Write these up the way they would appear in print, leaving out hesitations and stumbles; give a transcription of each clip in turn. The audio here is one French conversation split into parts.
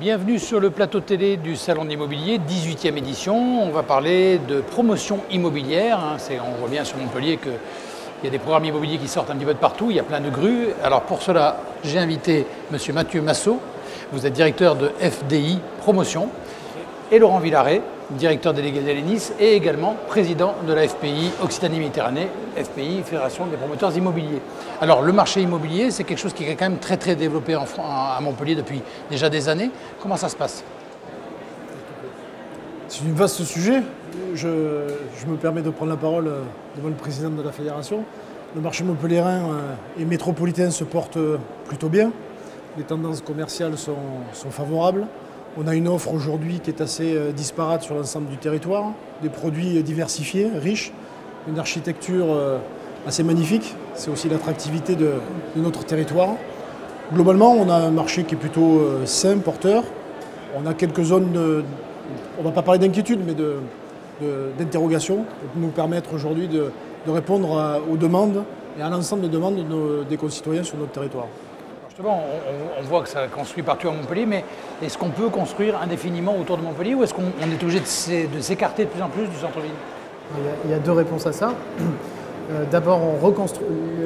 Bienvenue sur le plateau télé du Salon de l'Immobilier, 18e édition. On va parler de promotion immobilière. On voit bien sur Montpellier qu'il y a des programmes immobiliers qui sortent un petit peu de partout, il y a plein de grues. Alors pour cela, j'ai invité M. Mathieu Massot, vous êtes directeur de FDI Promotion, et Laurent Villaret, directeur délégué d'Elenis et également président de la FPI Occitanie-Méditerranée, FPI, Fédération des promoteurs immobiliers. Alors le marché immobilier, c'est quelque chose qui est quand même très développé à Montpellier depuis déjà des années. Comment ça se passe? C'est un vaste sujet. Je me permets de prendre la parole devant le président de la fédération. Le marché montpelliérain et métropolitain se porte plutôt bien. Les tendances commerciales sont favorables. On a une offre aujourd'hui qui est assez disparate sur l'ensemble du territoire, des produits diversifiés, riches, une architecture assez magnifique. C'est aussi l'attractivité de notre territoire. Globalement, on a un marché qui est plutôt sain, porteur. On a quelques zones, on ne va pas parler d'inquiétude, mais d'interrogation pour nous permettre aujourd'hui de répondre aux demandes et à l'ensemble des demandes des concitoyens sur notre territoire. Justement, on voit que ça construit partout à Montpellier, mais est-ce qu'on peut construire indéfiniment autour de Montpellier ou est-ce qu'on est obligé de s'écarter de plus en plus du centre-ville? Il y a deux réponses à ça. D'abord,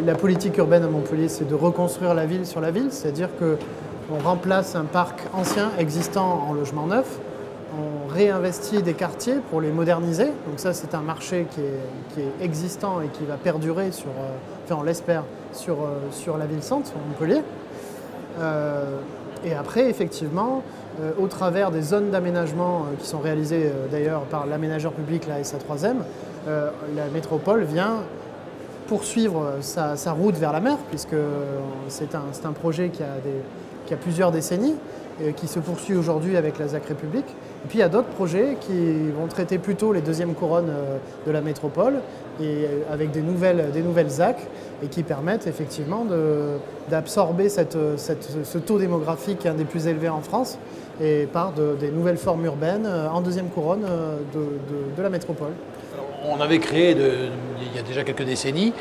la politique urbaine à Montpellier, c'est de reconstruire la ville sur la ville, c'est-à-dire qu'on remplace un parc ancien existant en logement neuf, on réinvestit des quartiers pour les moderniser. Donc ça, c'est un marché qui est existant et qui va perdurer on l'espère, sur la ville-centre, sur Montpellier. Et après, effectivement, au travers des zones d'aménagement qui sont réalisées d'ailleurs par l'aménageur public, la SA3M, la métropole vient poursuivre sa route vers la mer, puisque c'est un projet qui a plusieurs décennies, qui se poursuit aujourd'hui avec la ZAC République. Et puis il y a d'autres projets qui vont traiter plutôt les deuxièmes couronnes de la métropole, et avec des nouvelles ZAC, et qui permettent effectivement d'absorber ce taux démographique un des plus élevés en France, et par des nouvelles formes urbaines en deuxième couronne de la métropole. On avait créé, il y a déjà quelques décennies,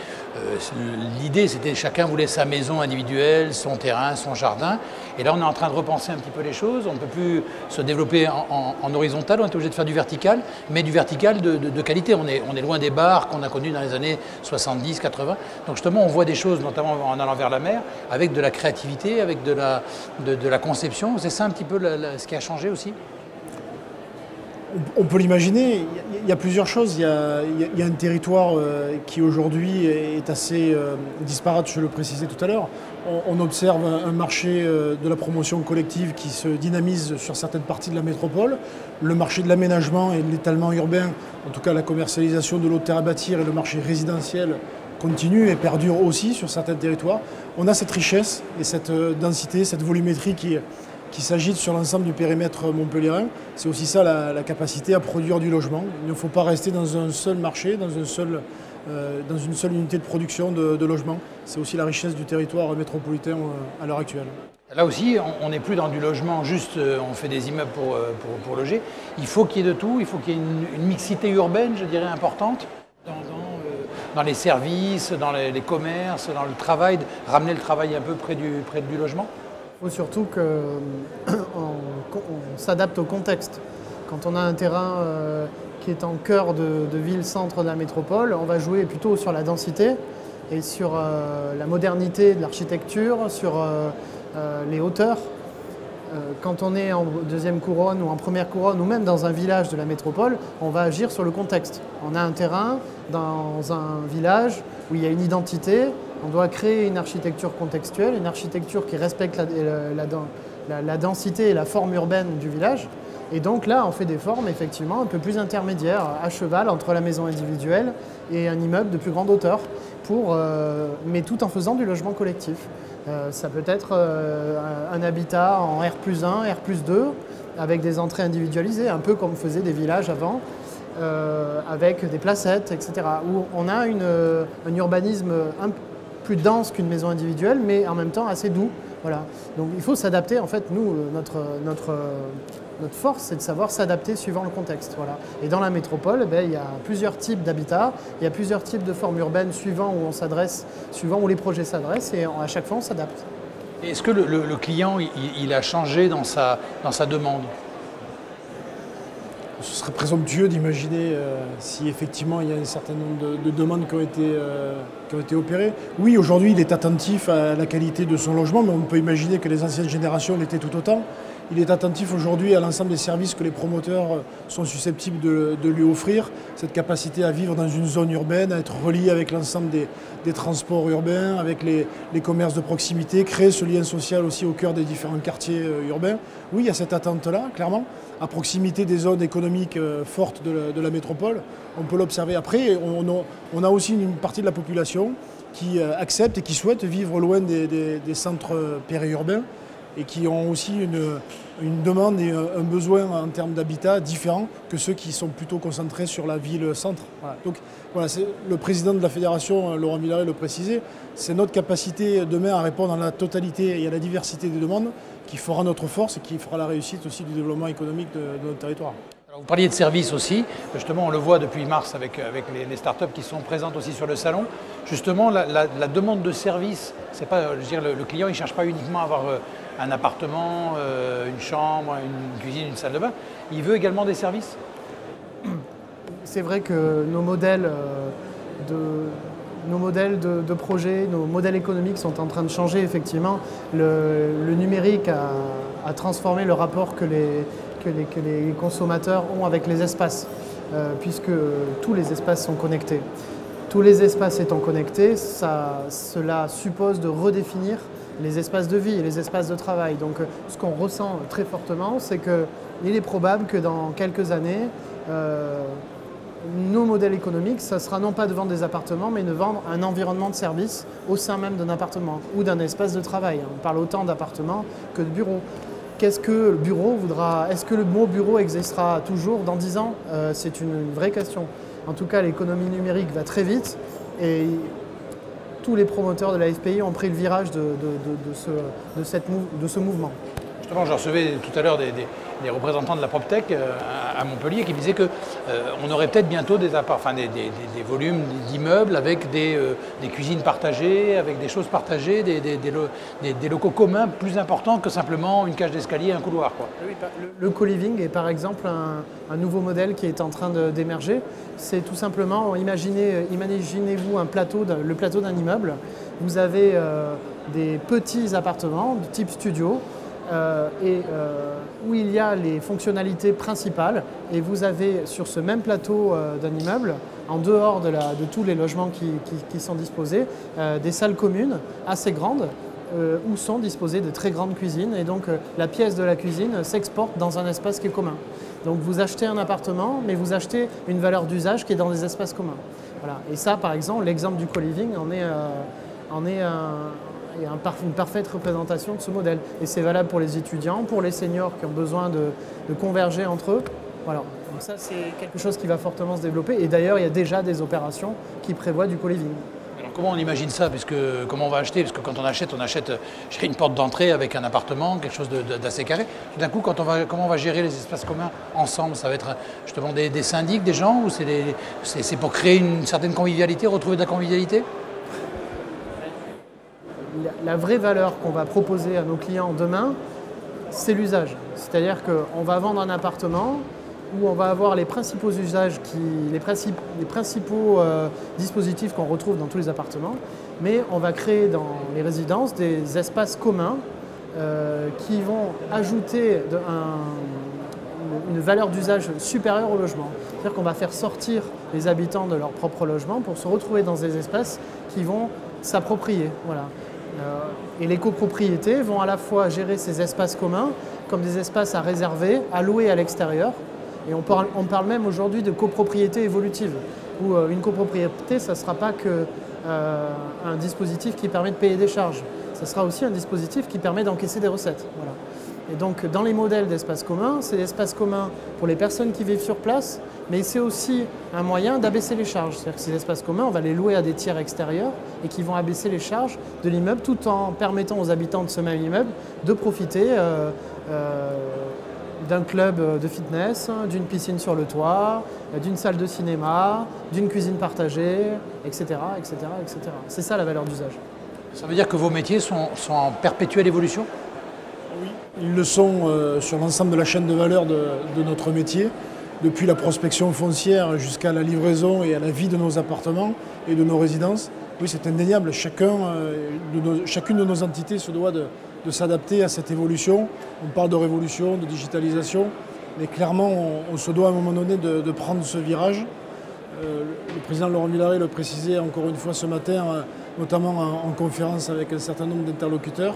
l'idée c'était chacun voulait sa maison individuelle, son terrain, son jardin. Et là on est en train de repenser un petit peu les choses. On ne peut plus se développer en horizontal, on est obligé de faire du vertical, mais du vertical de qualité. On est loin des bars qu'on a connus dans les années 70, 80. Donc justement on voit des choses, notamment en allant vers la mer, avec de la créativité, avec de la conception. C'est ça un petit peu ce qui a changé aussi? On peut l'imaginer, il y a plusieurs choses. Il y a un territoire qui aujourd'hui est assez disparate, je le précisais tout à l'heure. On observe un marché de la promotion collective qui se dynamise sur certaines parties de la métropole. Le marché de l'aménagement et de l'étalement urbain, en tout cas la commercialisation de l'eau de terre à bâtir et le marché résidentiel continue et perdure aussi sur certains territoires. On a cette richesse et cette densité, cette volumétrie qui s'agite sur l'ensemble du périmètre montpelliérain. C'est aussi ça la capacité à produire du logement. Il ne faut pas rester dans un seul marché, dans une seule unité de production de logement. C'est aussi la richesse du territoire métropolitain à l'heure actuelle. Là aussi, on n'est plus dans du logement, juste on fait des immeubles pour loger. Il faut qu'il y ait de tout, il faut qu'il y ait une mixité urbaine, je dirais, importante, dans les services, dans les commerces, dans le travail, ramener le travail un peu près du logement. Il faut surtout qu'on s'adapte au contexte. Quand on a un terrain qui est en cœur de ville-centre de la métropole, on va jouer plutôt sur la densité et sur la modernité de l'architecture, sur les hauteurs. Quand on est en deuxième couronne ou en première couronne ou même dans un village de la métropole, on va agir sur le contexte. On a un terrain dans un village où il y a une identité, on doit créer une architecture contextuelle, une architecture qui respecte la densité et la forme urbaine du village. Et donc là, on fait des formes effectivement un peu plus intermédiaires, à cheval entre la maison individuelle et un immeuble de plus grande hauteur, mais tout en faisant du logement collectif. Ça peut être un habitat en R+1, R+2, avec des entrées individualisées, un peu comme faisaient des villages avant, avec des placettes, etc. Où on a un urbanisme un plus dense qu'une maison individuelle, mais en même temps assez doux. Voilà. Donc il faut s'adapter. En fait, nous, notre force, c'est de savoir s'adapter suivant le contexte. Voilà. Et dans la métropole, il y a plusieurs types d'habitats, il y a plusieurs types de formes urbaines suivant où on s'adresse, suivant où les projets s'adressent, et à chaque fois on s'adapte. Est-ce que le client, il a changé dans sa demande? Ce serait présomptueux d'imaginer si effectivement il y a un certain nombre de demandes qui ont été opérées. Oui, aujourd'hui il est attentif à la qualité de son logement, mais on peut imaginer que les anciennes générations l'étaient tout autant. Il est attentif aujourd'hui à l'ensemble des services que les promoteurs sont susceptibles de lui offrir, cette capacité à vivre dans une zone urbaine, à être relié avec l'ensemble des transports urbains, avec les commerces de proximité, créer ce lien social aussi au cœur des différents quartiers urbains. Oui, il y a cette attente-là, clairement, à proximité des zones économiques fortes de la métropole. On peut l'observer. Après, on a aussi une partie de la population qui accepte et qui souhaite vivre loin des centres périurbains, et qui ont aussi une demande et un besoin en termes d'habitat différents que ceux qui sont plutôt concentrés sur la ville-centre. Voilà. Donc voilà, le président de la fédération, Laurent Villaret, le précisait, c'est notre capacité demain à répondre à la totalité et à la diversité des demandes qui fera notre force et qui fera la réussite aussi du développement économique de notre territoire. Alors, vous parliez de services aussi, justement on le voit depuis mars avec les startups qui sont présentes aussi sur le salon. Justement la demande de services, c'est pas, je veux dire, le client il ne cherche pas uniquement à avoir un appartement, une chambre, une cuisine, une salle de bain. Il veut également des services. C'est vrai que nos modèles de projets, nos modèles économiques sont en train de changer effectivement. Le numérique a transformé le rapport que les consommateurs ont avec les espaces, puisque tous les espaces sont connectés. Tous les espaces étant connectés, cela suppose de redéfinir les espaces de vie et les espaces de travail. Donc ce qu'on ressent très fortement, c'est qu'il est probable que dans quelques années, nos modèles économiques, ça sera non pas de vendre des appartements, mais de vendre un environnement de service au sein même d'un appartement ou d'un espace de travail. On parle autant d'appartements que de bureaux. Qu'est-ce que le bureau voudra? Est-ce que le mot bureau existera toujours dans 10 ans? C'est une vraie question. En tout cas, l'économie numérique va très vite et tous les promoteurs de la FPI ont pris le virage de ce mouvement. Justement, je recevais tout à l'heure des représentants de la PropTech à Montpellier qui me disaient qu'on aurait peut-être bientôt des volumes d'immeubles avec des cuisines partagées, avec des choses partagées, des locaux communs plus importants que simplement une cage d'escalier et un couloir, quoi. Oui, le co-living est par exemple un nouveau modèle qui est en train d'émerger. C'est tout simplement, imaginez-vous le plateau d'un immeuble. Vous avez des petits appartements de type studio, où il y a les fonctionnalités principales et vous avez sur ce même plateau d'un immeuble, en dehors de tous les logements qui sont disposés, des salles communes assez grandes où sont disposées de très grandes cuisines et donc la pièce de la cuisine s'exporte dans un espace qui est commun. Donc vous achetez un appartement mais vous achetez une valeur d'usage qui est dans des espaces communs. Voilà. Et ça par exemple, l'exemple du co-living en est une parfaite représentation de ce modèle. Et c'est valable pour les étudiants, pour les seniors qui ont besoin de converger entre eux. Voilà. Donc ça, c'est quelque chose qui va fortement se développer. Et d'ailleurs, il y a déjà des opérations qui prévoient du co-living. Alors comment on imagine ça? Comment on va acheter? Parce que quand on achète une porte d'entrée avec un appartement, quelque chose d'assez carré. Tout d'un coup, comment on va gérer les espaces communs ensemble? Ça va être justement des syndics, des gens, ou c'est pour créer une certaine convivialité, retrouver de la convivialité? La vraie valeur qu'on va proposer à nos clients demain, c'est l'usage. C'est-à-dire qu'on va vendre un appartement où on va avoir les principaux usages, les principaux dispositifs qu'on retrouve dans tous les appartements, mais on va créer dans les résidences des espaces communs qui vont ajouter une valeur d'usage supérieure au logement. C'est-à-dire qu'on va faire sortir les habitants de leur propre logement pour se retrouver dans des espaces qui vont s'approprier. Voilà. Et les copropriétés vont à la fois gérer ces espaces communs comme des espaces à réserver, à louer à l'extérieur. Et on parle même aujourd'hui de copropriété évolutive, où une copropriété, ça ne sera pas qu'un dispositif qui permet de payer des charges. Ça sera aussi un dispositif qui permet d'encaisser des recettes. Voilà. Et donc dans les modèles d'espaces communs, c'est l'espace commun pour les personnes qui vivent sur place, mais c'est aussi un moyen d'abaisser les charges. C'est-à-dire que ces espaces communs, on va les louer à des tiers extérieurs et qui vont abaisser les charges de l'immeuble tout en permettant aux habitants de ce même immeuble de profiter d'un club de fitness, d'une piscine sur le toit, d'une salle de cinéma, d'une cuisine partagée, etc., etc., etc. C'est ça la valeur d'usage. Ça veut dire que vos métiers sont en perpétuelle évolution? Oui, ils le sont sur l'ensemble de la chaîne de valeur de notre métier, depuis la prospection foncière jusqu'à la livraison et à la vie de nos appartements et de nos résidences. Oui, c'est indéniable. Chacune de nos entités se doit de s'adapter à cette évolution. On parle de révolution, de digitalisation, mais clairement, on se doit à un moment donné de prendre ce virage. Le président Laurent Villaret le précisait encore une fois ce matin, notamment en conférence avec un certain nombre d'interlocuteurs.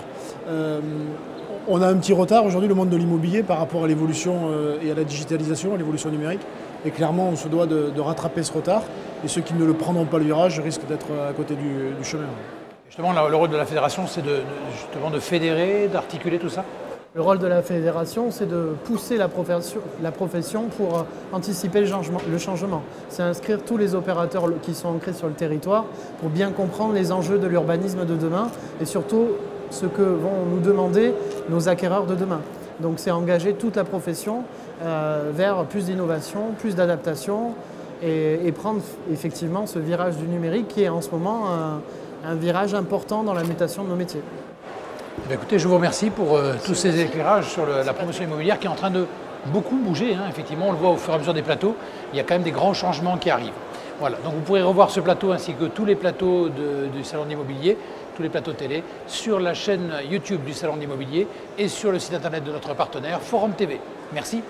On a un petit retard aujourd'hui, le monde de l'immobilier, par rapport à l'évolution et à la digitalisation, à l'évolution numérique. Et clairement, on se doit de rattraper ce retard. Et ceux qui ne le prendront pas le virage risquent d'être à côté du chemin. Justement, le rôle de la fédération, c'est justement de fédérer, d'articuler tout ça? Le rôle de la fédération, c'est de pousser la profession pour anticiper le changement. C'est inscrire tous les opérateurs qui sont ancrés sur le territoire pour bien comprendre les enjeux de l'urbanisme de demain et surtout ce que vont nous demander nos acquéreurs de demain. Donc c'est engager toute la profession vers plus d'innovation, plus d'adaptation et prendre effectivement ce virage du numérique qui est en ce moment un virage important dans la mutation de nos métiers. Écoutez, je vous remercie pour tous ces éclairages sur la promotion immobilière qui est en train de beaucoup bouger. Effectivement, on le voit au fur et à mesure des plateaux, il y a quand même des grands changements qui arrivent. Voilà, donc vous pourrez revoir ce plateau ainsi que tous les plateaux du Salon de l'Immobilier, tous les plateaux télé, sur la chaîne YouTube du Salon de l'Immobilier et sur le site internet de notre partenaire Forum TV. Merci.